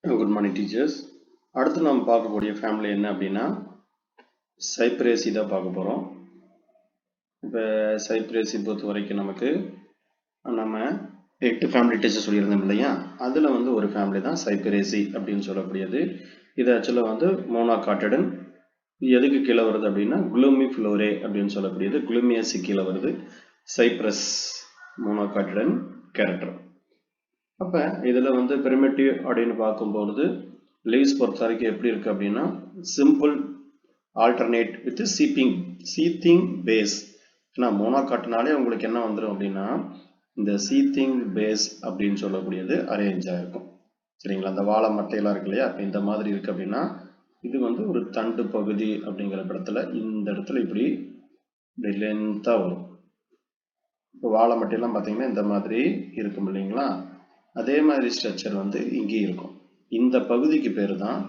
Good morning teachers. அடுத்து நம்ம பார்க்கக்கூடிய ஃபேமிலி என்ன அப்படின்னா சைப்ரேசி தான் பார்க்க போகிறோம். இப்போ சைப்ரேசி பொறுத்த வரைக்கும் நமக்கு நம்ம 8 ஃபேமிலி டீச்சர் சொல்லியிருந்தோம் இல்லையா, அதில் வந்து ஒரு ஃபேமிலி தான் சைப்ரேசி அப்படின்னு சொல்லக்கூடியது. இது ஆக்சுவலாக வந்து மோனோகாட்டடன். எதுக்கு கீழே வருது அப்படின்னா குளூமி ஃப்ளோரே அப்படின்னு சொல்லக்கூடியது குளூமியஸு கீழே வருது. Cyperus monocotyledon character. அப்போ இதில் வந்து பிரிமிட்டிவ் அப்படின்னு பார்க்கும்பொழுது லீவ்ஸ் பொறுத்த வரைக்கும் எப்படி இருக்கு அப்படின்னா சிம்பிள் ஆல்டர்னேட் வித் சீத்திங் பேஸ். ஏன்னா மோனோகாட்னாலே உங்களுக்கு என்ன வந்துடும் அப்படின்னா இந்த சீத்திங் பேஸ் அப்படின்னு சொல்லக்கூடியது அரேஞ்ச் ஆயிருக்கும். சரிங்களா, அந்த வாழை மட்டையெல்லாம் இருக்கு இல்லையா, அப்போ இந்த மாதிரி இருக்கு அப்படின்னா இது வந்து ஒரு தண்டு பகுதி அப்படிங்கிற இடத்துல இந்த இடத்துல இப்படி லென்த்தா வரும். இப்போ வாழை மட்டையெல்லாம் பார்த்தீங்கன்னா இந்த மாதிரி இருக்கும் இல்லைங்களா, அதே மாதிரி ஸ்ட்ரக்சர் வந்து இங்கேயும் இருக்கும். இந்த பகுதிக்கு பேர் தான்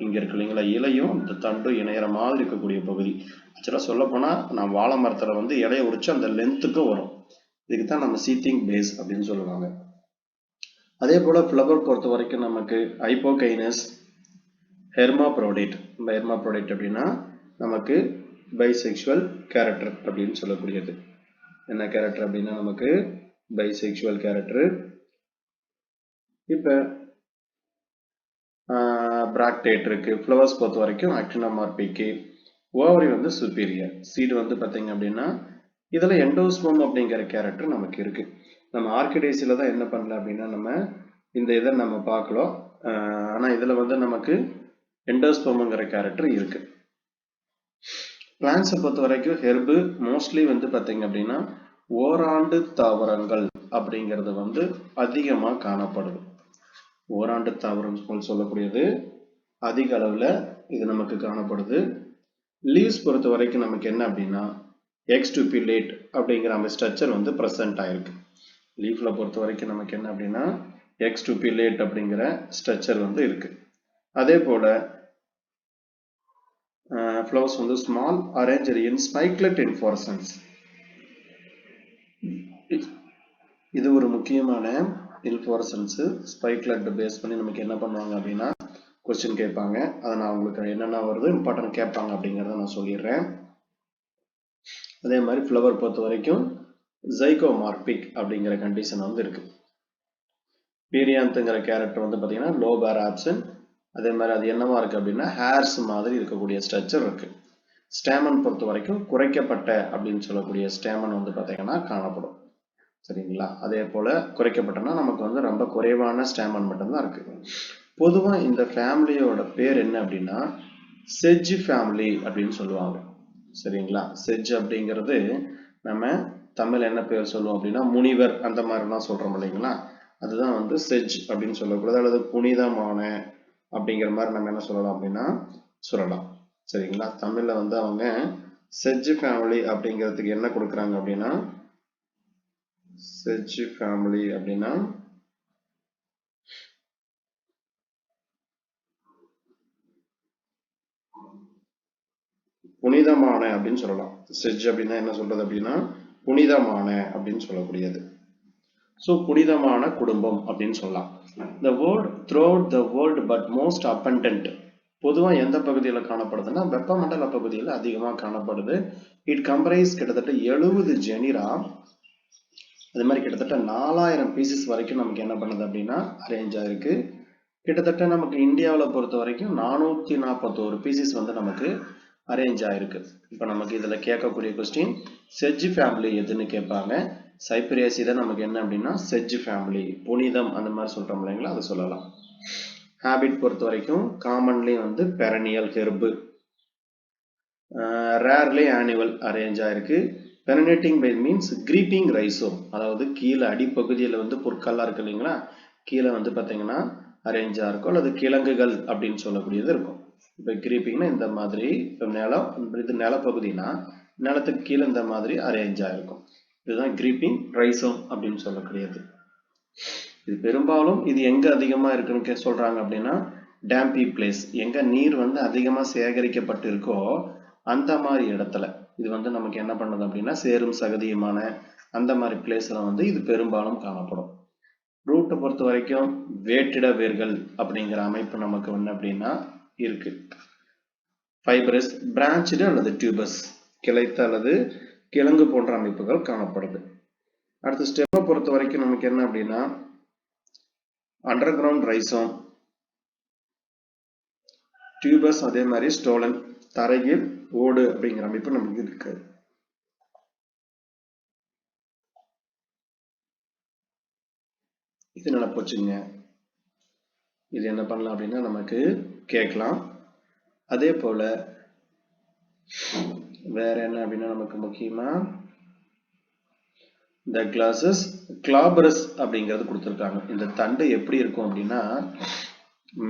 இங்க இருக்கு இல்லைங்களா, இலையும் இந்த தண்டும் இணையற மாதிரி இருக்கக்கூடிய பகுதி. ஆக்சுவலா சொல்ல போனா நான் வாழை மரத்துல வந்து இலையை உரிச்சு அந்த லென்த்துக்கும் வரும். இதுக்கு தான் நம்ம சீத்திங் பேஸ் அப்படின்னு சொல்லுவாங்க. அதே போல ஃப்ளவர் பொறுத்த வரைக்கும் நமக்கு ஹைப்போகைனஸ், ஹெர்மாப்ரோடைட். இந்த ஹெர்மாப்ரோடைட் அப்படின்னா நமக்கு பைசெக்சுவல் கேரக்டர் அப்படின்னு சொல்லக்கூடியது. என்ன கேரக்டர் அப்படின்னா நமக்கு பைசெக்சுவல் கேரக்டர். இப்ப பிராக்டேட் இருக்கு. ஃப்ளவர்ஸ் பொறுத்த வரைக்கும் ஆக்டினோமார்பிக்கு. ஓவரி வந்து சுப்பீரியர். சீடு வந்து பார்த்தீங்க அப்படின்னா இதில் எண்டோஸ்போம் அப்படிங்கிற கேரக்டர் நமக்கு இருக்கு. நம்ம ஆர்கிடேசியில் தான் என்ன பண்ணல அப்படின்னா நம்ம இந்த இதை நம்ம பார்க்கலாம். ஆனால் இதில் வந்து நமக்கு எண்டோஸ்போமுங்கிற கேரக்டர் இருக்கு. பிளான்ஸை பொறுத்த வரைக்கும் ஹெர்பு மோஸ்ட்லி வந்து பார்த்தீங்க அப்படின்னா ஓராண்டு தாவரங்கள் அப்படிங்கிறது வந்து அதிகமாக காணப்படுது. ஓராண்டு தாவரம் சொல்லக்கூடியது அதிக அளவில் இது நமக்கு காணப்படுது. லீவ்ஸ் பொறுத்த வரைக்கும் நமக்கு என்ன அப்படின்னா எக்ஸ்டுபிலேட் அப்படிங்கிற அந்த ஸ்ட்ரக்சர் வந்து ப்ரெசென்ட் ஆயிருக்கு. லீஃப்ல பொறுத்த வரைக்கும் நமக்கு என்ன அப்படின்னா எக்ஸ்டுபிலேட் அப்படிங்கிற ஸ்ட்ரக்சர் வந்து இருக்கு. அதே போல ஃப்ளவர்ஸ் வந்து ஸ்மால் அரேஞ்சர் இன் ஸ்பைக்லெட் இன்ஃப்ளோரசன்ஸ். இது ஒரு முக்கியமான இன்ஃப்ளோரசன்ஸ். ஸ்பைக்லெட் பேஸ் பண்ணி நமக்கு என்ன பண்ணுவாங்க அப்படின்னா கொஸ்டின் கேட்பாங்க. அதை நான் உங்களுக்கு என்னென்ன வருது இம்பார்ட்டன்ட் கேட்பாங்க அப்படிங்கிறத நான் சொல்லிடுறேன். அதே மாதிரி ஃப்ளவர் பொறுத்த வரைக்கும் ஜைகோமார்பிக் அப்படிங்கிற கண்டிஷன் வந்து இருக்கு. பீரியாந்துங்கிற கேரக்டர் வந்து பார்த்தீங்கன்னா லோபார் ஆப்ஷன். அதே மாதிரி அது என்னவா இருக்கு அப்படின்னா ஹேர்ஸ் மாதிரி இருக்கக்கூடிய ஸ்ட்ரக்சர் இருக்கு. ஸ்டேமன் பொறுத்த வரைக்கும் குறைக்கப்பட்ட அப்படின்னு சொல்லக்கூடிய ஸ்டேமன் வந்து பார்த்தீங்கன்னா காணப்படும். சரிங்களா, அதே போல குறைக்கப்பட்டனா நமக்கு வந்து ரொம்ப குறைவான ஸ்டேமன் மட்டும்தான் இருக்கு. பொதுவாக இந்த ஃபேமிலியோட பேர் என்ன அப்படின்னா செஜ் ஃபேமிலி அப்படின்னு சொல்லுவாங்க. சரிங்களா, செஜ் அப்படிங்கிறது நம்ம தமிழ் என்ன பேர் சொல்லுவோம் அப்படின்னா முனிவர் அந்த மாதிரிலாம் சொல்றோம் இல்லைங்களா, அதுதான் வந்து செஜ் அப்படின்னு சொல்லக்கூடாது. அல்லது புனிதமான அப்படிங்கிற மாதிரி நம்ம என்ன சொல்லலாம் அப்படின்னா சொல்லலாம். சரிங்களா, தமிழ்ல வந்து அவங்க செஜ் ஃபேமிலி அப்படிங்கிறதுக்கு என்ன கொடுக்குறாங்க அப்படின்னா செஜ் ஃபேமிலி அப்படின்னா புனிதமான அப்படின்னு சொல்லலாம். செஜ் அப்படின்னா என்ன சொல்றது அப்படின்னா புனிதமான அப்படின்னு சொல்லக்கூடியது. ஸோ புனிதமான குடும்பம் அப்படின்னு சொல்லலாம். The word throughout the world but most abundant. பொதுவாக எந்த பகுதியில் காணப்படுதுன்னா வெப்பமண்டல பகுதியில் அதிகமாக காணப்படுது. இட் கம்பரைஸ் கிட்டத்தட்ட 70 ஜெனிரா. அது மாதிரி கிட்டத்தட்ட 4000 பீசஸ் வரைக்கும் நமக்கு என்ன பண்ணுது அப்படின்னா அரேஞ்ச் ஆயிருக்கு. கிட்டத்தட்ட நமக்கு இந்தியாவில் பொறுத்த வரைக்கும் 441 பீசஸ் வந்து நமக்கு அரேஞ்ச் ஆயிருக்கு. இப்போ நமக்கு இதில் கேட்கக்கூடிய கொஸ்டின் செஜ் ஃபேமிலி எதுன்னு கேட்பாங்க. சைப்ரேசி தான் நமக்கு என்ன அப்படின்னா செஜ் ஃபேமிலி, புனிதம் அந்த மாதிரி சொல்றோம் இல்லைங்களா, அதை சொல்லலாம். ஹேபிட் பொறுத்த வரைக்கும் காமன்லி வந்து perennial herb, rarely annual arrange ஆயிருக்கு. பெர்னேட்டிங் பை மீன்ஸ் கிரீப்பிங் ரைசோம், அதாவது கீழே அடிப்பகுதியில் வந்து பொருட்கள்லாம் இருக்கு இல்லைங்களா, கீழே வந்து பார்த்தீங்கன்னா அரேஞ்சாக இருக்கும். அல்லது கிழங்குகள் அப்படின்னு சொல்லக்கூடியது இருக்கும். இப்போ கிரீப்பிங்னா இந்த மாதிரி நிலம், இது நிலப்பகுதினா நிலத்துக்கு கீழே இந்த மாதிரி அரேஞ்ச் ஆயிருக்கும். இதுதான் கிரீப்பிங் ரைசோம் அப்படின்னு சொல்லக்கூடியது. இது பெரும்பாலும் இது எங்க அதிகமா இருக்குன்னு சொல்றாங்க அப்படின்னா டேம்பி பிளேஸ், எங்க நீர் வந்து அதிகமா சேகரிக்கப்பட்டு இருக்கோ அந்த மாதிரி இடத்துல இது வந்து நமக்கு என்ன பண்ணுது அப்படின்னா சேரும் சகதியுமான அந்த மாதிரி பிளேஸ்ல வந்து இது பெரும்பாலும் காணப்படும். ரூட் ரூட்டை பொறுத்த வரைக்கும் வேற்றிட வேர்கள் அப்படிங்கிற அமைப்பு நமக்கு வந்து அப்படின்னா இருக்கு. ஃபைபரஸ், பிரான்ச்டு அல்லது டியூபஸ், கிளைத்த அல்லது கிழங்கு போன்ற அமைப்புகள் காணப்படுது. அடுத்து ஸ்டெம்மை பொறுத்த வரைக்கும் நமக்கு என்ன அப்படின்னா அண்டர் கிரவுண்ட் ரைசோம், டியூபஸ், அதே மாதிரி ஸ்டோலன், தரையில் ஓடு அப்படிங்கிற அமைப்பு நமக்கு இருக்கு. இது நல்லா போச்சுங்க. இது என்ன பண்ணலாம் அப்படின்னா நமக்கு கேட்கலாம். அதே போல வேற என்ன அப்படின்னா நமக்கு முக்கியமா இந்த கிளாஸஸ் கிளாபரஸ் அப்படிங்கிறது கொடுத்துருக்காங்க. இந்த தண்டு எப்படி இருக்கும் அப்படின்னா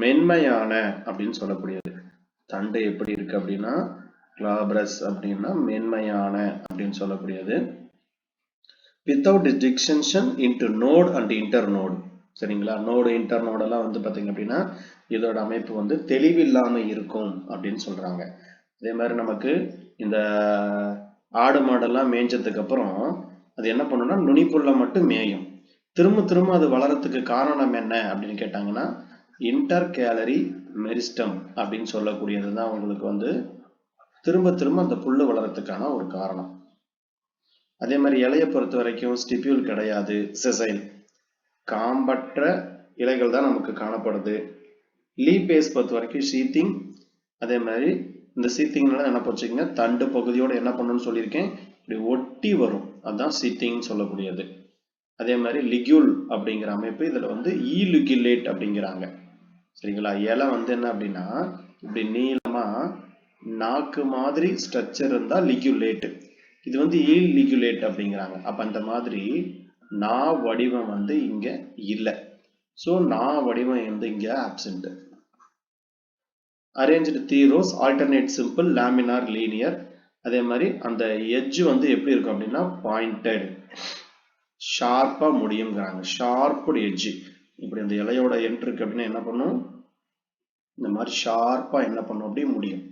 மென்மையான அப்படின்னு சொல்லக்கூடியது. தண்டு எப்படி இருக்கு அப்படின்னா கிளாபரஸ் அப்படின்னா மென்மையான அப்படின்னு சொல்லக்கூடியது. without distinction into node and internode. சரிங்களா? நோடு இன்டர்நோடு எல்லாம் வந்து பாத்தீங்க அப்படின்னா இதோட அமைப்பு வந்து தெளிவில்லாம இருக்கும் அப்படின்னு சொல்றாங்க. அதே மாதிரி நமக்கு இந்த ஆடு மாடெல்லாம் மேய்ஞ்சதுக்கு அப்புறம் அது என்ன பண்ணும்னா நுனிப்புள்ள மட்டும் மேயும். திரும்ப திரும்ப அது வளரத்துக்கு காரணம் என்ன அப்படின்னு கேட்டாங்கன்னா இன்டர் கேலரி மெரிஸ்டம் அப்படின்னு சொல்லக்கூடியது தான் உங்களுக்கு வந்து திரும்ப திரும்ப அந்த புல்லு வளரத்துக்கான ஒரு காரணம். அதே மாதிரி இலையை பொறுத்த வரைக்கும் ஸ்டிபியூல் கிடையாது, செசைல், காம்பற்ற இலைகள் தான் நமக்கு காணப்படுது. லீப் பேஸ் பொறுத்த வரைக்கும் சீத்திங். அதே மாதிரி இந்த சீத்திங்னால என்ன போச்சுங்க தண்டு பகுதியோட என்ன பண்ணணும்னு சொல்லியிருக்கேன், இப்படி ஒட்டி வரும், அதுதான் சீத்திங் சொல்லக்கூடியது. அதே மாதிரி லிக்யூல் அப்படிங்கிற அமைப்பு இதுல வந்து ஈலிகுலேட் அப்படிங்கிறாங்க. சரிங்களா? இலை வந்து என்ன அப்படின்னா இப்படி நீளமா நாக்கு மாதிரி ஸ்ட்ரக்சர் இருந்தா லிக்யூலேட், இது வந்து ஈலிகுலேட் அப்படிங்கிறாங்க. அப்ப அந்த மாதிரி நா வடிவம் வந்து இங்க இல்லை. ஸோ நா வடிவம் வந்து இங்க absent. Arranged three rows, alternate simple, laminar, linear. அதே மாதிரி அந்த எட்ஜ் வந்து எப்படி இருக்கும் அப்படின்னா பாயிண்டட், ஷார்ப்பா முடியுங்கிறாங்க. ஷார்ப்டு எட்ஜ். இப்படி அந்த இலையோட எண்ட் இருக்கு அப்படின்னா என்ன பண்ணும், இந்த மாதிரி ஷார்ப்பா என்ன பண்ணும் அப்படி முடியும்.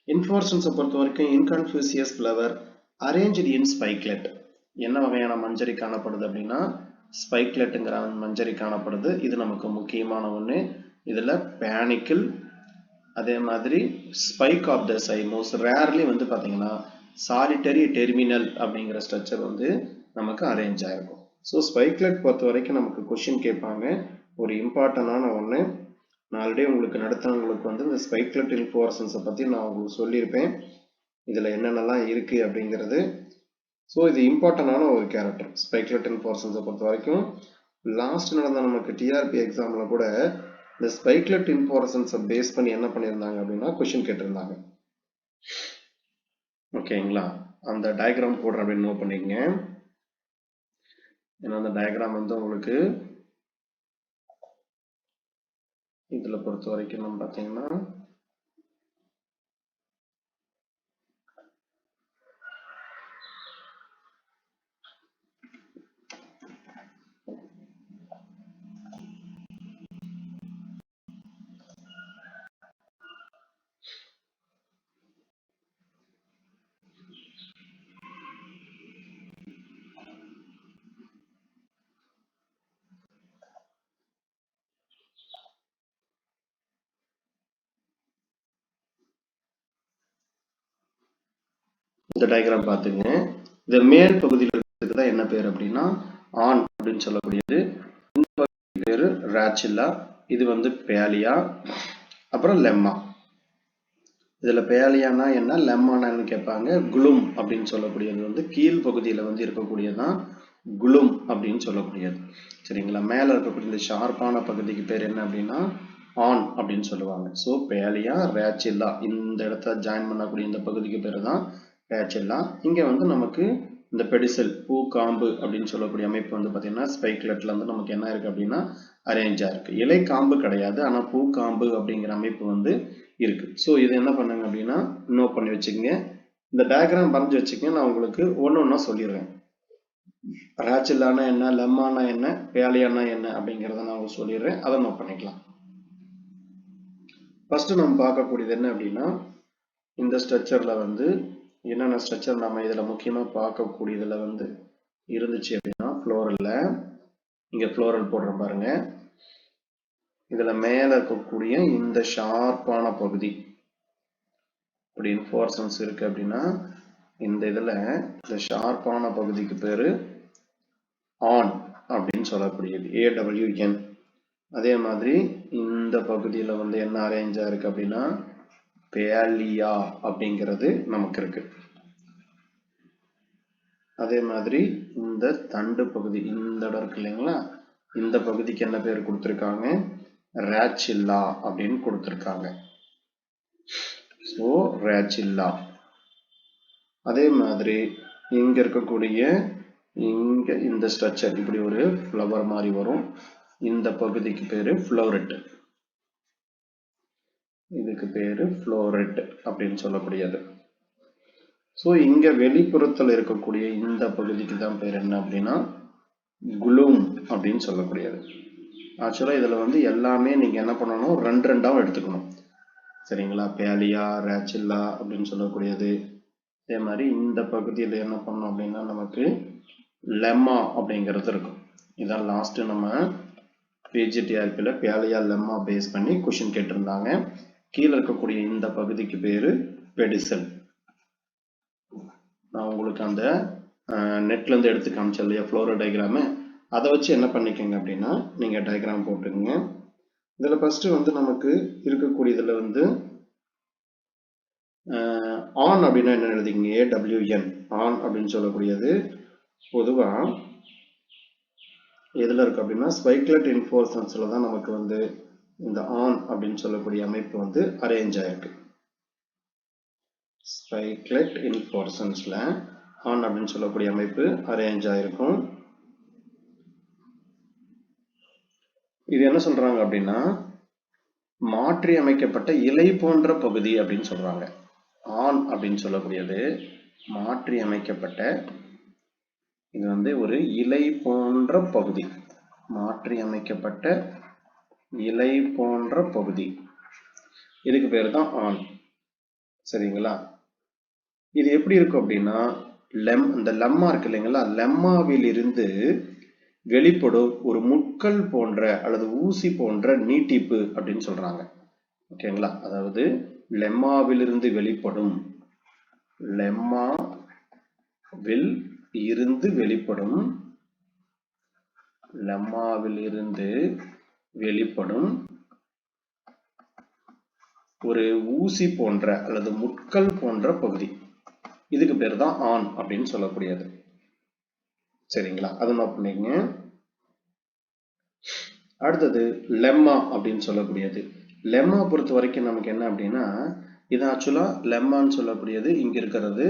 இன்ஃப்ளோரசன்ஸை பொறுத்த வரைக்கும் இன்கன்ஃபியூசியஸ் ஃப்ளவர் அரேஞ்ச்டு இன் ஸ்பைக்லெட். என்ன வகையான மஞ்சரி காணப்படுது அப்படின்னா ஸ்பைக்லெட்டுங்கிற மஞ்சரி காணப்படுது. இது நமக்கு முக்கியமான ஒன்று. இதுல பேனிக்கிள், அதே மாதிரி spike of the cymose, rarely வந்து பாத்தீங்கன்னா சாலிட்டரி டெர்மினல் அப்படிங்கிற ஸ்ட்ரக்சர் வந்து நமக்கு அரேஞ்ச் ஆயிருக்கும். ஸோ ஸ்பைக்லெட் பொறுத்த வரைக்கும் நமக்கு கொஸ்டின் கேட்பாங்க. ஒரு இம்பார்ட்டன்டான ஒன்று. நான் ஆல்ரெடி உங்களுக்கு நடத்தினவங்களுக்கு வந்து இந்த ஸ்பைக்லெட் இன்ஃப்ளோரசன்ஸை பற்றி நான் உங்களுக்கு சொல்லியிருப்பேன், இதில் என்னென்னலாம் இருக்குது அப்படிங்கிறது. ஸோ இது இம்பார்ட்டன்டான ஒரு கேரக்டர். ஸ்பைக்லெட் இன்ஃப்ளோரசன்ஸை பொறுத்த வரைக்கும் லாஸ்ட் நடந்த நமக்கு டிஆர்பி எக்ஸாமில் கூட இந்த ஸ்பைக்லெட் இன்ஃப்ளோரசன்ஸை பேஸ் பண்ணி என்ன பண்ணியிருந்தாங்க அப்படின்னா கொஸ்டின் கேட்டிருந்தாங்க. ஓகேங்களா? அந்த டயக்ராம் போடுற அப்படின்னு நோட் பண்ணிக்கங்க. ஏன்னா அந்த டயக்ராம் வந்து உங்களுக்கு இதில் பொறுத்த வரைக்கும் நம்ம பார்த்தீங்கன்னா இந்த டயக்ராம் பார்த்துங்க. இந்த மேல் பகுதியில் இருக்கிறது தான் என்ன பேர் அப்படின்னா ஆன் அப்படின்னு சொல்லக்கூடியது. இந்த பகுதி பேரு ராச்சில்லா, இது வந்து பேலியா, அப்புறம் லெம்மா. இதுல பேலியானா என்ன, லெம்மானான்னு கேட்பாங்க. குளும் அப்படின்னு சொல்லக்கூடியது வந்து கீழ் பகுதியில வந்து இருக்கக்கூடியதான் குளும் அப்படின்னு சொல்லக்கூடியது. சரிங்களா? மேல இருக்கக்கூடிய இந்த ஷார்ப்பான பகுதிக்கு பேர் என்ன அப்படின்னா ஆன் அப்படின்னு சொல்லுவாங்க. ஸோ பேலியா, ரேச்சில்லா, இந்த இடத்த ஜாயின் பண்ணக்கூடிய இந்த பகுதிக்கு பேரு தான் ரேச்சில்லா. இங்க வந்து நமக்கு இந்த பெடிசல், பூ காம்பு அப்படின்னு சொல்லக்கூடிய அமைப்பு வந்து பாத்தீங்கன்னா ஸ்பைக்லெட்ல வந்து நமக்கு என்ன இருக்கு அப்படின்னா அரேஞ்சா இருக்கு. இலை காம்பு கிடையாது, ஆனா பூ காம்பு அப்படிங்கிற அமைப்பு வந்து இருக்கு. ஸோ இது என்ன பண்ணுங்க அப்படின்னா நோட் பண்ணி வச்சுக்கோங்க. இந்த டயக்ராம் வரைஞ்சு வச்சுக்கோங்க. நான் உங்களுக்கு ஒன்று ஒன்றா சொல்லிடுறேன். ராச்சில்லானா என்ன, லெம்மானா என்ன, பேலியானா என்ன அப்படிங்கிறத நான் உங்களுக்கு சொல்லிடுறேன். அதை நோட் பண்ணிக்கலாம். ஃபர்ஸ்ட் நம்ம பார்க்கக்கூடியது என்ன அப்படின்னா இந்த ஸ்ட்ரக்சர்ல வந்து என்னென்ன ஸ்ட்ரக்சர் நம்ம இதுல முக்கியமா பார்க்கக்கூடியதுல வந்து இருந்துச்சு அப்படின்னா ஃப்ளோரல்ல இங்க ஃப்ளோரல் போடுறோம் பாருங்க. இதுல மேல இருக்கக்கூடிய இந்த ஷார்ப்பான பகுதி இப்படி இன்ஃப்ளோரசன்ஸ் இருக்கு அப்படின்னா இந்த இதுல இந்த ஷார்ப்பான பகுதிக்கு பேரு ஆன் அப்படின்னு சொல்லக்கூடியது, AWN. அதே மாதிரி இந்த பகுதியில வந்து என்ன அரேஞ்ச் ஆயிருக்கு அப்படின்னா பேலியா அப்படிங்கிறது நமக்கு இருக்கு. அதே மாதிரி இந்த தண்டு பகுதி இந்த இடம் இருக்கு இல்லைங்களா, இந்த பகுதிக்கு என்ன பேர் கொடுத்திருக்காங்க, ராச்சில்லா அப்படின்னு கொடுத்திருக்காங்க. ஸோ ராச்சில்லா. அதே மாதிரி இங்க இருக்கக்கூடிய இங்க இந்த ஸ்ட்ரக்சர் இப்படி ஒரு ஃப்ளவர் மாதிரி வரும், இந்த பகுதிக்கு பேரு ஃப்ளோரெட். இதுக்கு பேரு ஃப்ளோரெட் அப்படின்னு சொல்லக்கூடியது. ஸோ இங்க வெளிப்புறத்தில் இருக்கக்கூடிய இந்த பகுதிக்கு தான் பேர் என்ன அப்படின்னா குளூம் அப்படின்னு சொல்லக்கூடியது. ஆக்சுவலா இதுல வந்து எல்லாமே நீங்க என்ன பண்ணணும், ரெண்டு ரெண்டாவும் எடுத்துக்கணும். சரிங்களா, பேலியா, ராச்சில்லா அப்படின்னு சொல்லக்கூடியது. அதே மாதிரி இந்த பகுதியில் என்ன பண்ணணும் அப்படின்னா நமக்கு லெம்மா அப்படிங்கிறது இருக்கும். இதான் லாஸ்ட் நம்ம PGTRPல பேலியா லெம்மா பேஸ் பண்ணி கொஸ்டின் கேட்டிருந்தாங்க. கீழே இருக்கக்கூடிய இந்த பகுதிக்கு பேரு பெடிசல். நான் உங்களுக்கு அந்த நெட்ல இருந்து எடுத்து காமிச்சேன் இல்லையா ஃப்ளோரல் டயக்ராமு, அதை வச்சு என்ன பண்ணிக்கோங்க அப்படின்னா நீங்க டயக்ராம் போட்டுக்கோங்க. இதுல ஃபர்ஸ்ட் வந்து நமக்கு இருக்கக்கூடியதுல வந்து ஆன் அப்படின்னா என்ன எழுதிங்க, AWN. ஆன் அப்படின்னு சொல்லக்கூடியது பொதுவா எதுல இருக்கு அப்படின்னா ஸ்பைக்லெட் இன்ஃப்ளோரசன்ஸ்ல தான் நமக்கு வந்து இந்த ஆன் அப்படின்னு சொல்லக்கூடிய அமைப்பு வந்து அரேஞ்ச் ஆயிருக்கு. ஸ்பைக்லெட் இன்ஃப்ளோரசன்ஸ்ல ஆன் அப்படின்னு சொல்லக்கூடிய அமைப்பு அரேஞ்ச் ஆயிருக்கும். இது என்ன சொல்றாங்க அப்படின்னா மாற்றி அமைக்கப்பட்ட இலை போன்ற பகுதி அப்படின்னு சொல்றாங்க. ஆன் அப்படின்னு சொல்லக்கூடியது மாற்றி அமைக்கப்பட்ட, இது வந்து ஒரு இலை போன்ற பகுதி, மாற்றி அமைக்கப்பட்ட இலை போன்ற பகுதி, இதுக்கு பேரு தான் ஆன். சரிங்களா, இது எப்படி இருக்கும் அப்படின்னா இந்த லெம்மா இருக்கு இல்லைங்களா, லெம்மாவில் இருந்து வெளிப்படும் ஒரு முட்கள் போன்ற அல்லது ஊசி போன்ற நீட்டிப்பு அப்படின்னு சொல்றாங்க. ஓகேங்களா, அதாவது லெம்மாவிலிருந்து வெளிப்படும், லெம்மாவில் இருந்து வெளிப்படும், லெம்மாவில் இருந்து வெளிப்படும் ஒரு ஊசி போன்ற அல்லது முட்கள் போன்ற பகுதி, இதுக்கு பேர் தான் ஆன் அப்படின்னு சொல்லக்கூடியது. சரிங்களா, அதை நோட் பண்ணிக்கங்க. அடுத்தது லெம்மா அப்படின்னு சொல்லக்கூடியது. லெம்மா பொறுத்த வரைக்கும் நமக்கு என்ன அப்படின்னா, இது ஆக்சுவலா லெம்மான்னு சொல்லக்கூடியது இங்க இருக்கிறது,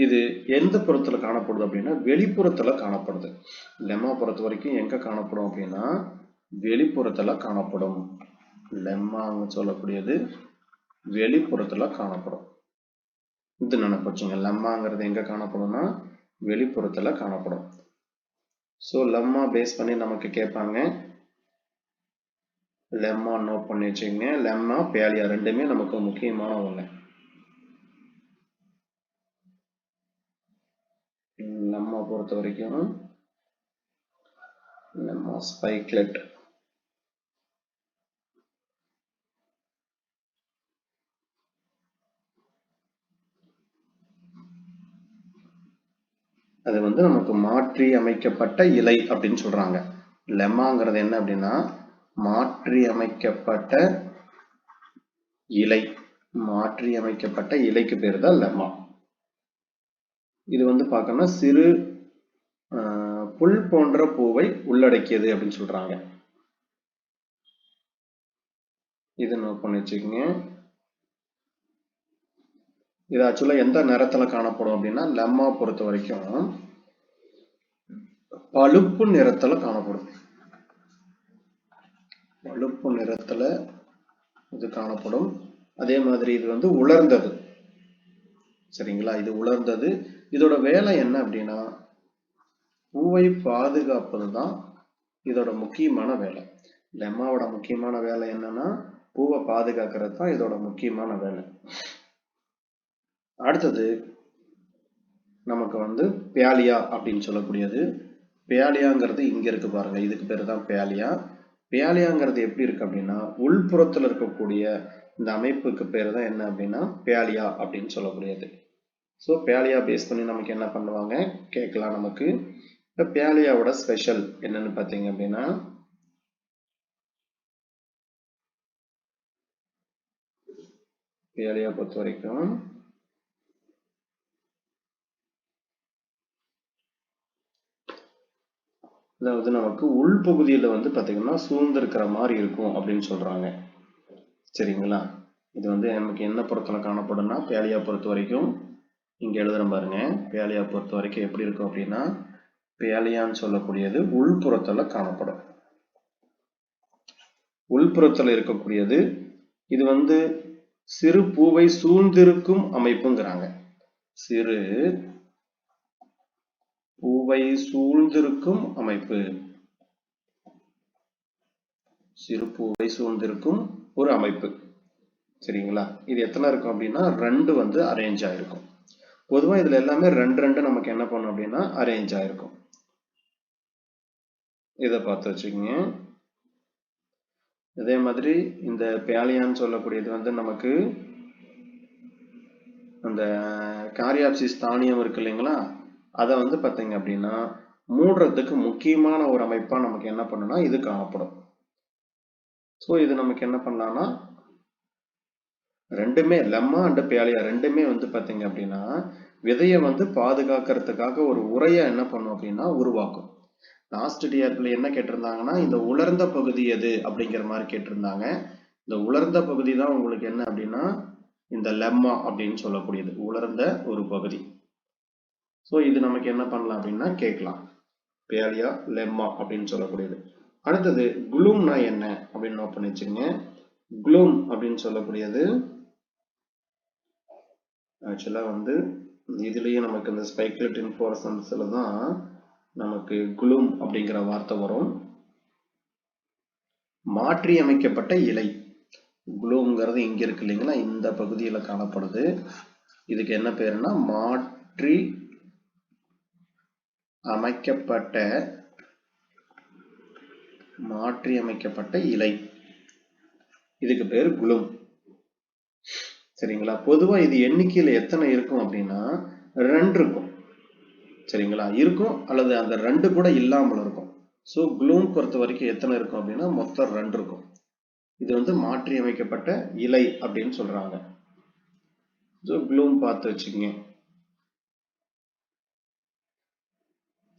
இது எந்த புறத்துல காணப்படுது அப்படின்னா வெளிப்புறத்துல காணப்படுது. லெம்மா பொறுத்த வரைக்கும் எங்க காணப்படும் அப்படின்னா வெளிப்புறத்துல காணப்படும். லெம்மான்னு சொல்லக்கூடியது வெளிப்புறத்துல காணப்படும். இது நினைப்போச்சுங்க, லெம்மாங்கிறது எங்க காணப்படும்னா வெளிப்புறத்துல காணப்படும். ஸோ லெம்மா பேஸ் பண்ணி நமக்கு கேட்பாங்க, லெம்மா நோட் பண்ணி வச்சுங்க. லெம்மா பேலியா ரெண்டுமே நமக்கு முக்கியமான ஒண்ணு. லெம்மா பொறுத்த வரைக்கும் லெம்மா ஸ்பைக்லெட், அது வந்து நமக்கு மாற்றி அமைக்கப்பட்ட இலை அப்படின்னு சொல்றாங்க. லெம்மாங்கிறது என்ன அப்படின்னா மாற்றி அமைக்கப்பட்ட இலை, மாற்றி அமைக்கப்பட்ட இலைக்கு பேர் தான் லெம்மா. இது வந்து பார்க்கணும்னா சிறு புல் போன்ற பூவை உள்ளடக்கியது அப்படின்னு சொல்றாங்க. இது நோட் பண்ணி வச்சுக்கோங்க. இது ஆக்சுவலா எந்த நிறத்துல காணப்படும் அப்படின்னா லெம்மா பொறுத்த வரைக்கும் பழுப்பு நிறத்துல காணப்படும். பழுப்பு நிறத்துல இது காணப்படும். அதே மாதிரி இது வந்து உலர்ந்தது. சரிங்களா, இது உலர்ந்தது. இதோட வேலை என்ன அப்படின்னா பூவை பாதுகாப்பது தான் இதோட முக்கியமான வேலை. லெம்மாவோட முக்கியமான வேலை என்னன்னா பூவை பாதுகாக்கிறது தான் இதோட முக்கியமான வேலை. அடுத்தது நமக்கு வந்து பேலியா அப்படின்னு சொல்லக்கூடியது. பேலியாங்கிறது இங்க இருக்கு பாருங்க, இதுக்கு பேரு தான் பேலியா. பேலியாங்கிறது எப்படி இருக்கு அப்படின்னா உள்புறத்துல இருக்கக்கூடிய இந்த அமைப்புக்கு பேரு தான் என்ன அப்படின்னா பேலியா அப்படின்னு சொல்லக்கூடியது. ஸோ பேலியா பேஸ் பண்ணி நமக்கு என்ன பண்ணுவாங்க கேட்கலாம். நமக்கு இப்போ பேலியாவோட ஸ்பெஷல் என்னன்னு பார்த்தீங்க அப்படின்னா பேலியா பொறுத்த வரைக்கும் அதாவது நமக்கு உள்பகுதியில வந்து பாத்தீங்கன்னா சூழ்ந்திருக்கிற மாதிரி இருக்கும் அப்படின்னு சொல்றாங்க. சரிங்களா? இது வந்து நமக்கு என்ன புறத்துல காணப்படும்னா பேலியா பொறுத்த வரைக்கும் இங்க எழுதுறேன் பாருங்க. பேலியா பொறுத்த வரைக்கும் எப்படி இருக்கும் அப்படின்னா பேலியான்னு சொல்லக்கூடியது உள்புறத்துல காணப்படும். உள்புறத்துல இருக்கக்கூடியது இது வந்து சிறு பூவை சூழ்ந்திருக்கும் அமைப்புங்கிறாங்க. சிறு பூவை சூழ்ந்திருக்கும் அமைப்பு, சிறு பூவை சூழ்ந்திருக்கும் ஒரு அமைப்பு. சரிங்களா? இது எத்தனை இருக்கும் அப்படின்னா 2 வந்து அரேஞ்ச் ஆயிருக்கும். பொதுவா இதுல எல்லாமே 2 நமக்கு என்ன பண்ணும் அப்படின்னா அரேஞ்ச் ஆயிருக்கும். இதை பார்த்து வச்சுக்கோங்க. இதே மாதிரி இந்த பேலியான்னு சொல்லக்கூடியது வந்து நமக்கு அந்த காரியாப்சிஸ் தானியம் இருக்கு இல்லைங்களா, அதை வந்து பார்த்தீங்க அப்படின்னா மூடுறதுக்கு முக்கியமான ஒரு அமைப்பா நமக்கு என்ன பண்ணுனா இது காணப்படும். ஸோ இது நமக்கு என்ன பண்ணலாம்னா ரெண்டுமே லெம்மா அண்ட் பேலியா ரெண்டுமே வந்து பார்த்தீங்க அப்படின்னா விதையை வந்து பாதுகாக்கிறதுக்காக ஒரு உரையை என்ன பண்ணும் அப்படின்னா உருவாக்கும். லாஸ்ட் டிஆர்பியில் என்ன கேட்டிருந்தாங்கன்னா இந்த உலர்ந்த பகுதி எது அப்படிங்கிற மாதிரி கேட்டிருந்தாங்க. இந்த உலர்ந்த பகுதி தான் உங்களுக்கு என்ன அப்படின்னா இந்த லெம்மா அப்படின்னு சொல்லக்கூடியது உலர்ந்த ஒரு பகுதி. ஸோ இது நமக்கு என்ன பண்ணலாம் அப்படின்னா கேட்கலாம். பேலியா லெம்மா அப்படின்னு சொல்லக்கூடியது. அடுத்தது குளூம்னா என்ன அப்படின்னு நோட் பண்ணி வச்சுங்க. குளூம் அப்படின்னு சொல்லக்கூடியது ஆக்சுவலா வந்து இதுலயே நமக்கு இந்த ஸ்பைக்லெட் இன்ஃப்ளோரசன்ஸ்ல தான் நமக்கு குளூம் அப்படிங்கிற வார்த்தை வரும். மாற்றி அமைக்கப்பட்ட இலை. குளூம்ங்கிறது இங்க இருக்கு இல்லைங்களா, இந்த பகுதியில காணப்படுது. இதுக்கு என்ன பேருன்னா மாற்றி அமைக்கப்பட்ட இலை. இதுக்கு பேர் குளூம். சரிங்களா? பொதுவா இது எண்ணிக்கையில எத்தனை இருக்கும் அப்படின்னா 2 இருக்கும். சரிங்களா? இருக்கும் அல்லது அந்த 2 கூட இல்லாமல் இருக்கும். ஸோ குளூம் பொறுத்த வரைக்கும் எத்தனை இருக்கும் அப்படின்னா மொத்தம் 2 இருக்கும். இது வந்து மாற்றி அமைக்கப்பட்ட இலை அப்படின்னு சொல்றாங்க. ஸோ குளூம் பார்த்து வச்சுக்கோங்க.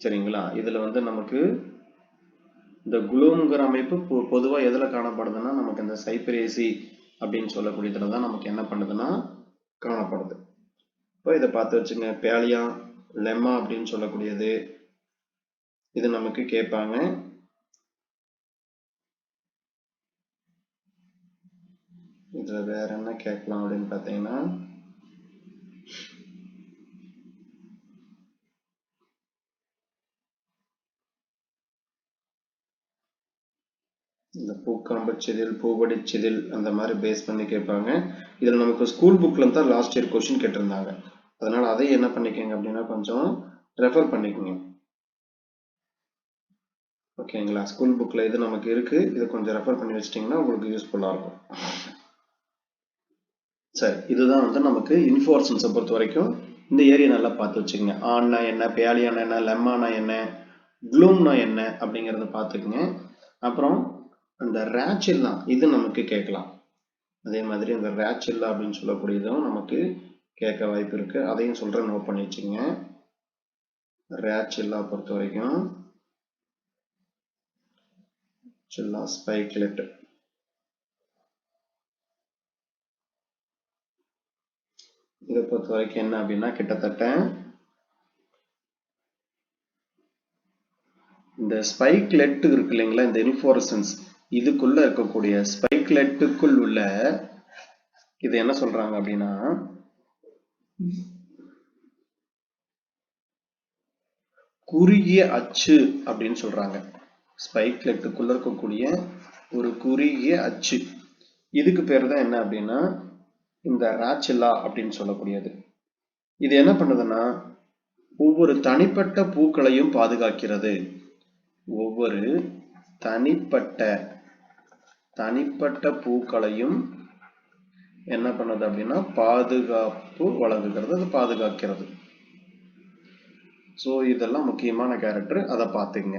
சரிங்களா? இதுல வந்து நமக்கு இந்த குளூம்ங்கிற அமைப்பு பொதுவா எதுல காணப்படுதுன்னா நமக்கு இந்த சைப்ரேசி அப்படின்னு சொல்லக்கூடியதுல தான் நமக்கு என்ன பண்ணுதுன்னா காணப்படுது. இப்போ இதை பார்த்து வச்சுங்க. பேலியா லெம்மா அப்படின்னு சொல்லக்கூடியது இது நமக்கு கேட்பாங்க. இதுல வேற என்ன கேட்கலாம் அப்படின்னு பார்த்தீங்கன்னா இந்த பூக்காம்பு செதில் பூவடி செதில் அந்த மாதிரி பேஸ் பண்ணி கேட்பாங்க. இதுல நமக்கு ஸ்கூல் புக்ல தான் லாஸ்ட் இயர் கொஸ்டின் கேட்டிருந்தாங்க. அதனால அதை என்ன பண்ணிக்கோங்க அப்படின்னா கொஞ்சம் ரெஃபர் பண்ணிக்கோங்க. ஓகேங்களா? ஸ்கூல் புக்ல இது நமக்கு இருக்கு, இது கொஞ்சம் ரெஃபர் பண்ணி வச்சிட்டிங்கன்னா உங்களுக்கு யூஸ்ஃபுல்லா இருக்கும். சரி, இதுதான் வந்து நமக்கு இன்ஃப்ளோரசன்ஸை பொறுத்த வரைக்கும் இந்த ஏரியா நல்லா பார்த்து வச்சுக்கோங்க. ஆன்னா என்ன, பேலியானா என்ன, லெம்மானா என்ன, க்ளூம்னா என்ன அப்படிங்கிறத பார்த்துக்குங்க. அப்புறம் அந்த ரேச்சில்லா இது நமக்கு கேட்கலாம். அதே மாதிரி அந்த ரேச்சில்லா அப்படின்னு சொல்லக்கூடியதும் நமக்கு கேட்க வாய்ப்பு இருக்கு. அதையும் சொல்றேன், நோட் பண்ணி வச்சுங்க. ரேச்சில்லா பொறுத்த வரைக்கும் சில்லா ஸ்பைக்லெட் இதை பொறுத்த வரைக்கும் என்ன அப்படின்னா கிட்டத்தட்ட இந்த ஸ்பைக்லெட் இருக்கு இல்லைங்களா, இந்த இன்ஃப்ளோரசன்ஸ் இதுக்குள்ள இருக்கக்கூடிய ஸ்பைக்லெட்டுக்குள் உள்ள இது என்ன சொல்றாங்க அப்படின்னா குறுகிய அச்சு அப்படின்னு சொல்றாங்க. ஸ்பைக்லெட்டுக்குள்ள இருக்கக்கூடிய ஒரு குறுகிய அச்சு, இதுக்கு பேர் தான் என்ன அப்படின்னா இந்த ராச்சில்லா அப்படின்னு சொல்லக்கூடியது. இது என்ன பண்ணுதுன்னா ஒவ்வொரு தனிப்பட்ட பூக்களையும் பாதுகாக்கிறது. ஒவ்வொரு தனிப்பட்ட பூக்களையும் என்ன பண்ணுது அப்படின்னா பாதுகாப்பு வழங்குகிறது, அது பாதுகாக்கிறது. ஸோ இதெல்லாம் முக்கியமான கேரக்டர், அதை பார்த்துங்க.